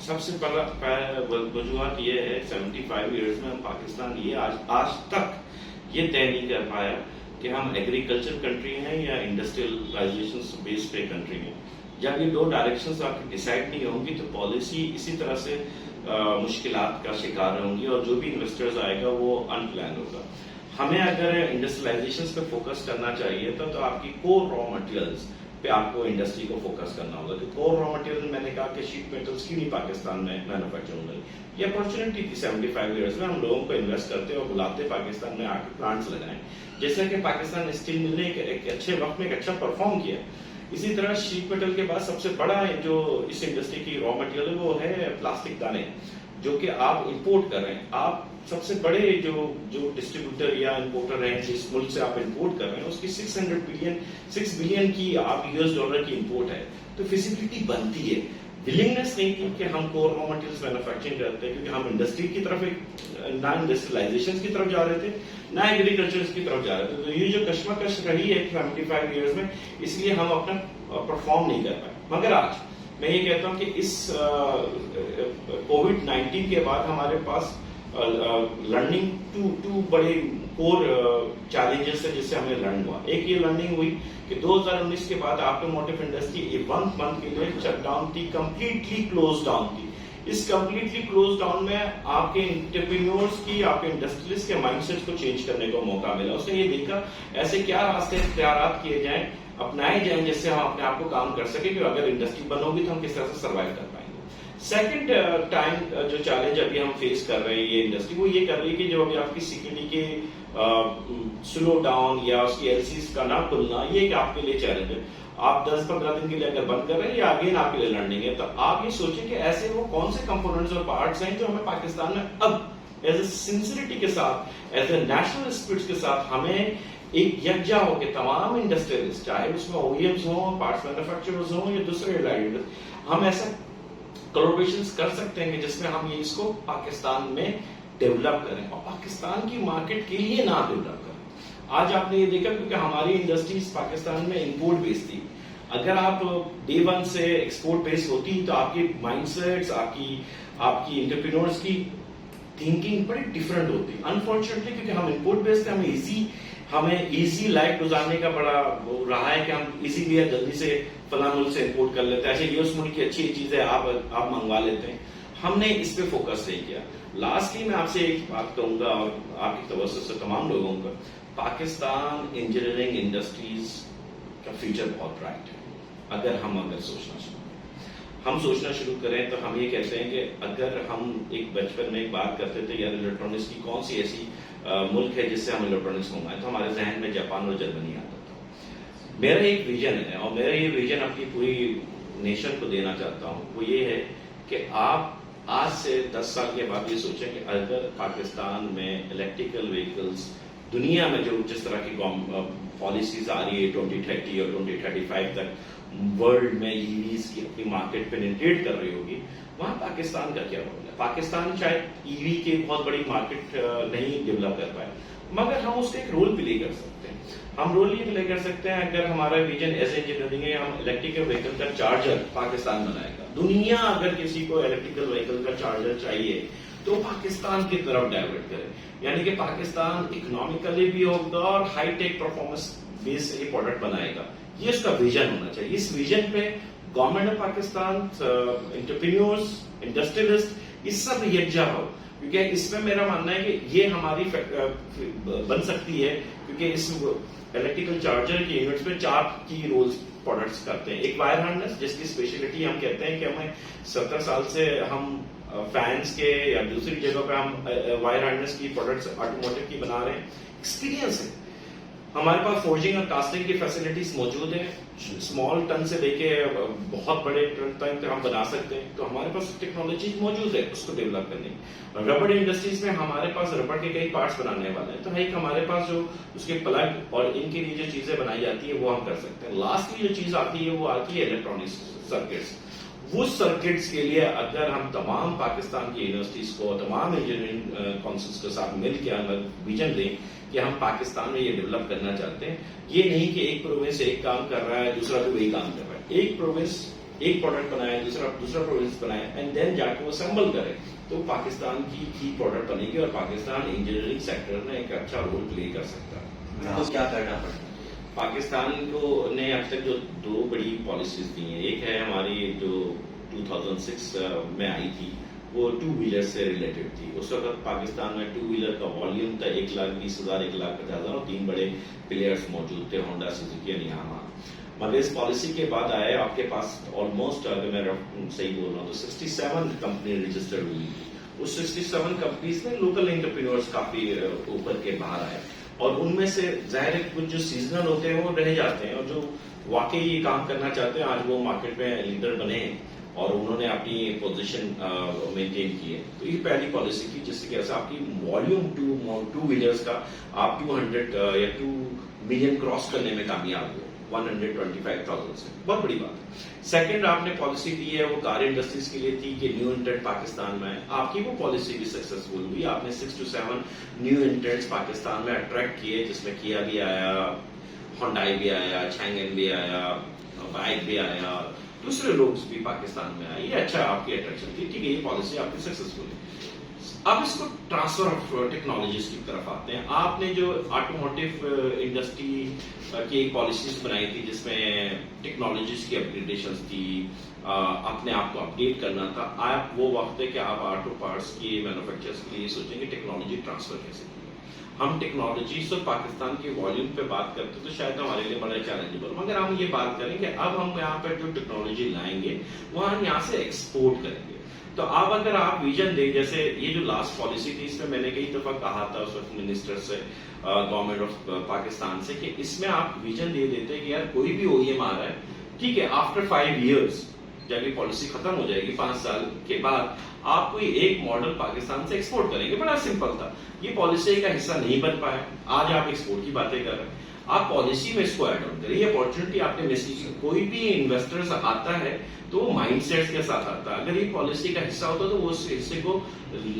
سب سے پہلا وجوہات یہ ہے 75 ایئرز میں ہم پاکستان یہ آج تک یہ طے نہیں کر پایا کہ ہم ایگریکلچر کنٹری ہیں یا انڈسٹریلائزیشن بیس پہ کنٹری ہیں. جب یہ دو ڈائریکشنز آپ کی ڈیسائیڈ نہیں ہوں گی تو پالیسی اسی طرح سے مشکلات کا شکار ہوں گی اور جو بھی انویسٹرز آئے گا وہ ان پلان ہوگا. ہمیں اگر انڈسٹریلائزیشن پہ فوکس کرنا چاہیے تو آپ کی کور را مٹیریلز پہ آپ کو انڈسٹری کو فوکس کرنا ہوگا. کہ کور را مٹیریل میں نے کہا کہ شیٹ میٹلز کی نہیں پاکستان میں مینوفیکچرنگ ہوئی. یہ اپرچونٹی تھی 75 ایئرز میں ہم لوگوں کو انویسٹ کرتے اور بلاتے پاکستان میں آ کے پلانٹس لگائیں. جیسا کہ پاکستان نے اسٹیل مل نے ایک اچھے وقت میں ایک اچھا پرفارم کیا. اسی طرح شیٹ میٹل کے بعد سب سے بڑا جو اس انڈسٹری کی را مٹیریل ہے وہ ہے پلاسٹک دانے جو کہ آپ امپورٹ کر رہے ہیں. آپ سب سے بڑے جو ڈسٹریبیوٹر یا امپورٹر ہیں جس ملک سے آپ امپورٹ کر رہے ہیں اس کی 6 بلین کی آپ US$ کی امپورٹ ہے. تو فیزیبلٹی بنتی ہے. ولنگنس نہیں تھی کہ ہم کور را مٹیریلز مینوفیکچرنگ کرتے ہیں کیونکہ ہم انڈسٹری کی طرف نہ انڈسٹریلائزیشن کی طرف جا رہے تھے نہ ایگریکلچر کی طرف جا رہے تھے. تو یہ جو کشمکش رہی ہے 75 ایئرز میں اس لیے ہم اپنا پرفارم نہیں کر پائے. مگر آج میں یہ کہتا ہوں کہ اس COVID-19 کے بعد ہمارے پاس لرننگ ٹو بڑے کور چیلنجز ہے جس سے ہمیں لرن ہوا. ایک یہ لرننگ ہوئی کہ 2019 کے بعد آٹوموٹیو انڈسٹری 1 month کے لیے شٹ ڈاؤن تھی, کمپلیٹلی کلوز ڈاؤن تھی. اس کمپلیٹلی کلوز ڈاؤن میں آپ کے انٹرپرینیورز کی آپ کے انڈسٹریلسٹ کے مائنڈ سیٹ کو چینج کرنے کا موقع ملا. اس نے یہ دیکھا ایسے کیا راستے اختیارات کیے جائیں اپنائے جائیں جس سے ہم اپنے آپ کو کام کر سکیں کہ اگر انڈسٹری بند ہوگی تو ہم کس طرح سے سروائیو کر پائیں گے. سیکنڈ ٹائم جو چیلنج ابھی ہم فیس کر رہے ہیں یہ انڈسٹری وہ یہ کر رہی ہے کہ جو ابھی آپ کی سیکورٹی کے سلو ڈاؤن یا اس کی LCs کا نہ کھلنا یہ ایک آپ کے لیے چیلنج ہے. آپ 10-15 دن کے لیے اگر بند کر رہے ہیں یہ اگین آپ کے لیے لرننگ ہے. تو آپ یہ سوچیں کہ ایسے وہ کون سے کمپوننٹس اور پارٹس ہیں جو ہمیں پاکستان میں اب ایز اے سنسریٹی کے ساتھ ایز اے نیشنل اسپرٹ کے ساتھ ہمیں ایک یکجا ہو کے تمام انڈسٹریلسٹ چاہے اس میں OEMs ہوں پارٹس مینوفیکچررز ہوں یا دوسرے ہم ایسا کولابریشنز کر سکتے ہیں کہ جس میں ہم یہ اس کو پاکستان میں ڈیولپ کریں اور پاکستان کی مارکیٹ کے لیے نہ ڈیولپ کریں. آج آپ نے یہ دیکھا کیونکہ ہماری انڈسٹریز پاکستان میں امپورٹ بیس تھی. اگر آپ ڈے 1 سے ایکسپورٹ بیس ہوتی تو آپ کی مائنڈ سیٹس آپ کی انٹرپرینورز کی تھنکنگ بڑی ڈفرنٹ ہوتی. انفارچونیٹلی کیونکہ ہم امپورٹ بیس تھے ہمیں ایزی لائف گزارنے کا بڑا رہا ہے کہ ہم ایزیلی جلدی سے فلاں ملک سے امپورٹ کر لیتے ہیں. ایسے یہ اس ملک کی اچھی چیز ہے آپ منگوا لیتے ہیں. ہم نے اس پہ فوکس نہیں کیا. لاسٹلی میں آپ سے ایک بات کہوں گا اور آپ کی توسط سے تمام لوگوں کا پاکستان انجینئرنگ انڈسٹریز کا فیوچر بہت برائٹ ہے. اگر ہم سوچنا شروع کریں تو ہم یہ کہتے ہیں کہ اگر ہم ایک بچپن میں ایک بات کرتے تھے یار الیکٹرانکس کی کون سی ایسی ملک ہے جس سے ہم الیکٹرانکس منگوائیں تو ہمارے ذہن میں جاپان اور جرمنی آتا تھا. میرا ایک ویژن ہے اور میرا یہ ویژن اپنی پوری نیشن کو دینا چاہتا ہوں. وہ یہ ہے کہ آپ آج سے 10 سال کے بعد یہ سوچیں کہ اگر پاکستان میں الیکٹریکل وہیکلس دنیا میں جو جس طرح کی پالیسیز آ رہی ہے 2030 اور 2035 تک ورلڈ میں EVs کی اپنی مارکیٹ پینیٹریٹ کر رہی ہوگی وہاں پاکستان کا کیا رول ہے. پاکستان شاید EV کی بہت بڑی مارکیٹ نہیں ڈیولپ کر پائے مگر ہم اس کا ایک رول پلے کر سکتے ہیں. ہم رول یہ پلے کر سکتے ہیں اگر ہمارا ویژن ایز انجینئرنگ ہے ہم الیکٹریکل وہیکل کا چارجر پاکستان بنائے گا. دنیا اگر کسی کو الیکٹریکل وہیکل کا چارجر چاہیے تو پاکستان کی طرف ڈائیورٹ کرے. یعنی کہ پاکستان اکنامیکلی بھی ہوگا اور ہائی ٹیک پرفارمنس بیس یہ پروڈکٹ بنائے گا. یہ اس کا ویژن ہونا چاہیے. اس ویژن پہ government of Pakistan entrepreneurs industrialist اس سب یکجا ہو کیونکہ اس میں میرا ماننا ہے کہ یہ ہماری بن سکتی ہے کیونکہ اس الیکٹریکل چارجر کی یونٹس میں 4 کی رولز پروڈکٹس کرتے ہیں. ایک وائر ہارنس جس کی اسپیشلٹی ہم کہتے ہیں کہ ہمیں 70 سال سے ہم فینس کے یا دوسری جگہ پہ ہم وائر ہارنس کی پروڈکٹس آٹوموٹیو کی بنا رہے ہیں. ایکسپیرینس ہے ہمارے پاس. فورجنگ اور کاسٹنگ کی فیسلٹیز موجود ہیں. اسمال ٹن سے لے کے بہت بڑے ٹن تک ہم بنا سکتے ہیں. تو ہمارے پاس ٹیکنالوجی موجود ہے اس کو ڈیولپ کرنے کی. ربڑ انڈسٹریز میں ہمارے پاس ربڑ کے کئی پارٹس بنانے والے ہیں. تو ایک ہمارے پاس جو اس کے پلگ اور ان کے لیے جو چیزیں بنائی جاتی ہیں وہ ہم کر سکتے ہیں. لاسٹلی جو چیز آتی ہے وہ آتی ہے الیکٹرانکس سرکٹس. وہ سرکٹس کے لیے اگر ہم تمام پاکستان کی یونیورسٹیز کو تمام انجینئرنگ کونسلز کے ساتھ مل کے اگر ویژن دیں کہ ہم پاکستان میں یہ ڈیولپ کرنا چاہتے ہیں. یہ نہیں کہ ایک پروونس ایک کام کر رہا ہے دوسرا بھی وہی کام کر رہا ہے. ایک پروونس ایک پروڈکٹ بنائے, دوسرا پروڈکٹ بنائے, اینڈ دین جا کے وہ اسمبل کرے, تو پاکستان کی پروڈکٹ بنے گی اور پاکستان انجینئرنگ سیکٹر میں ایک اچھا رول پلے کر سکتا ہے. کیا کرنا پڑتا ہے پاکستان کو نے اب تک جو 2 بڑی پالیسیز دی ہیں, ایک ہے ہماری جو 2006 میں آئی تھی, وہ 2 ویلر سے ریلیٹڈ تھی. اس وقت پاکستان میں 2 ویلر کا والیوم تھا 1,20,000 1,50,000 اور 3 بڑے پلیئرز موجود تھے, ہونڈا, سوزوکی اور یامہا. مگر اس پالیسی کے بعد آئے آپ کے پاس آلموسٹ, اگر میں صحیح بول رہا ہوں تو 67 کمپنی رجسٹرڈ ہوئی. اس 67 کمپنیز میں لوکل انٹرپرینورز کافی اوپر کے باہر آئے, اور ان میں سے ظاہر ہے کچھ جو سیزنل ہوتے ہیں وہ رہ جاتے ہیں, اور جو واقعی یہ کام کرنا چاہتے ہیں آج وہ مارکیٹ میں لیڈر بنے ہیں اور انہوں نے اپنی پوزیشن مینٹین کی ہے. تو یہ پہلی پالیسی تھی جس سے کہ آپ کی والیوم 2 ویلرز کا آپ 200 یا 2 ملین کراس کرنے میں کامیاب ہوئے 125,000 سے, بہت بڑی بات ہے. سیکنڈ آپ نے پالیسی دی ہے وہ کار انڈسٹریز کے لیے تھی کہ نیو انٹرنٹ پاکستان میں, آپ کی وہ پالیسی بھی سکسیسفل ہوئی. آپ نے 6 to 7 نیو انٹرنٹس پاکستان میں اٹریکٹ کیے, جس میں کیا بھی آیا, ہونڈائی بھی آیا, چینگن بھی آیا, بائک بھی آیا, دوسرے لوگ بھی پاکستان میں آئے. یہ اچھا آپ کی اٹریکشن تھی, ٹھیک ہے, یہ پالیسی آپ کی سکسیسفل ہے. اب اس کو ٹرانسفر آف ٹیکنالوجیز کی طرف آتے ہیں. آپ نے جو آٹوموٹیو انڈسٹری کی ایک پالیسیز بنائی تھی جس میں ٹیکنالوجیز کی اپگریڈیشنز تھی, اپنے آپ کو اپڈیٹ کرنا تھا. آپ وہ وقت ہے کہ آپ آٹو پارٹس کی مینوفیکچررز کے لیے سوچیں گے ٹیکنالوجی ٹرانسفر کیسے کی. ہم ٹیکنالوجی سے پاکستان کے والیوم پہ بات کرتے تو شاید ہمارے لیے بڑا چیلنجیبل, مگر ہم یہ بات کریں کہ اب ہم یہاں پر جو ٹیکنالوجی لائیں گے وہ ہم یہاں سے ایکسپورٹ کریں گے. تو اب اگر آپ ویژن دیں, جیسے یہ جو لاسٹ پالیسی تھی اس میں میں نے کئی دفعہ کہا تھا اس وقت منسٹر سے, گورنمنٹ آف پاکستان سے, کہ اس میں آپ ویژن دے دیتے کہ یار کوئی بھی او ای ایم آ رہا ہے, ٹھیک ہے, آفٹر 5 ایئرس جب یہ پالیسی ختم ہو جائے گی 5 سال کے بعد آپ کوئی ایک ماڈل پاکستان سے ایکسپورٹ کریں گے. بڑا سمپل تھا, یہ پالیسی کا حصہ نہیں بن پایا, آج آپ ایکسپورٹ کی باتیں کر رہے ہیں. آپ پالیسی میں اس کو ایڈ آن کریں, یہ اپارچونیٹی آپ نے مس کی. کوئی بھی انویسٹر آتا ہے تو وہ مائنڈ سیٹ کے ساتھ آتا ہے. اگر یہ پالیسی کا حصہ ہوتا تو وہ اس حصے کو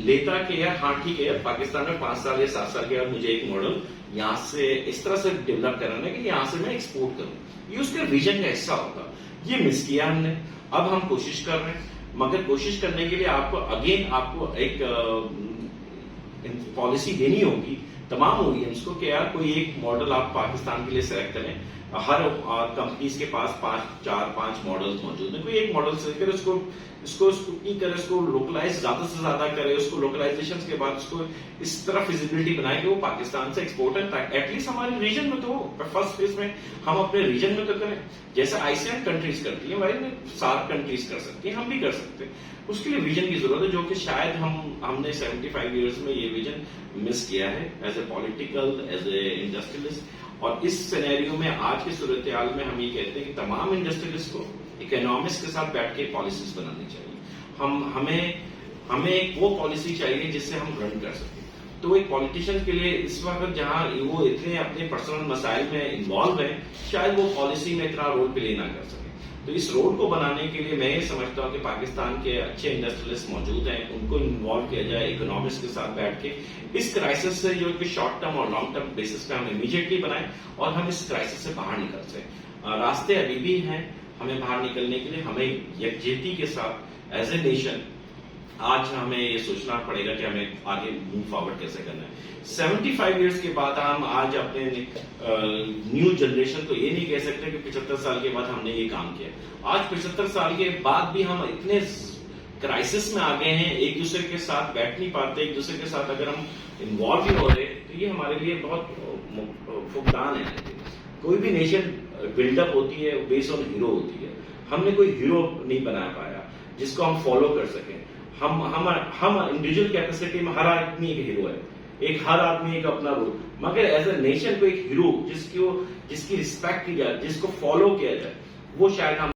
لیتا کہ یار ہاں ٹھیک ہے یار پاکستان میں 5 سال یا 7 سال کے بعد مجھے ایک ماڈل یہاں سے اس طرح سے ڈیولپ کرنا ہے کہ یہاں سے میں ایکسپورٹ کروں, یہ اس کے ویژن کا حصہ ہوتا. یہ مس کیا ہم نے, اب ہم کوشش کر رہے ہیں, مگر کوشش کرنے کے لیے آپ کو اگین آپ کو ایک پالیسی دینی ہوگی تمام او ای ایمس کو کہ یار کوئی ایک ماڈل آپ پاکستان کے لیے سلیکٹ کریں. ہر کمپنیز کے پاس 4-5 ماڈلز موجود ہیں, کوئی ایک ماڈل سلیکٹ کرے, اس کو کرے, اس کو لوکلائز زیادہ سے زیادہ کرے, اس کو لوکلائزیشن کے بعد اس کو اس طرح فیزیبلٹی بنائے کہ وہ پاکستان سے ایکسپورٹ ہے. ایٹ لیسٹ ہمارے ریجن میں تو فرسٹ فیز میں ہم اپنے ریجن میں تو کریں, جیسے آسیان کنٹریز کرتی ہیں, 7 کنٹریز کر سکتی ہیں, ہم بھی کر سکتے ہیں. اس کے لیے ویژن کی ضرورت ہے, جو کہ شاید ہم نے 75 ایئرز میں یہ ویژن مس کیا ہے as a political, as a industrialist. اور اس سینیریو میں آج کی صورتحال میں ہم یہ کہتے ہیں کہ تمام انڈسٹریلسٹ کو اکنامکس کے ساتھ بیٹھ کے پالیسیز بنانی چاہیے. ہمیں ایک وہ پالیسی چاہیے جس سے ہم رن کر سکیں. تو ایک پولیٹیشین کے لیے اس وقت جہاں وہ اتنے اپنے پرسنل مسائل میں انوالو ہیں, شاید وہ پالیسی میں اتنا رول پلے نہ کر سکیں. تو اس رول کو بنانے کے لیے میں یہ سمجھتا ہوں کہ پاکستان کے اچھے انڈسٹریلسٹ موجود ہیں, ان کو انوالو کیا جائے اکنامکس کے ساتھ بیٹھ کے. اس کرائسس سے جو کہ شارٹ ٹرم اور لانگ ٹرم بیسس پہ ہم امیڈیٹلی بنائیں اور ہم اس کرائسس سے باہر نکل سکیں. راستے ابھی بھی ہیں ہمیں باہر نکلنے کے لیے. ہمیں یکجہتی کے ساتھ ایز اے نیشن آج ہمیں یہ سوچنا پڑے گا کہ ہمیں آگے موو فارورڈ کیسے کرنا ہے. 75 ایئرس کے بعد ہم آج اپنے نیو جنریشن کو یہ نہیں کہہ سکتے کہ 75 سال کے بعد ہم نے یہ کام کیا. آج 75 سال کے بعد بھی ہم اتنے کرائسس میں آ گئے ہیں, ایک دوسرے کے ساتھ بیٹھ نہیں پاتے, ایک دوسرے کے ساتھ اگر ہم انوالو بھی ہو رہے تو یہ ہمارے لیے بہت فقدان ہے. کوئی بھی نیشن بلڈ اپ ہوتی ہے بیس آن ہیرو ہوتی ہے. ہم نے کوئی ہیرو نہیں بنا پایا جس کو ہم فالو کر سکیں. ہم انڈیویجل کیپیسٹی میں ہر آدمی ایک ہیرو ہے, ہر آدمی ایک اپنا رول, مگر ایز اے نیشن کو ایک ہیرو جس کی رسپیکٹ کی جائے, جس کو فالو کیا جائے, وہ شاید ہم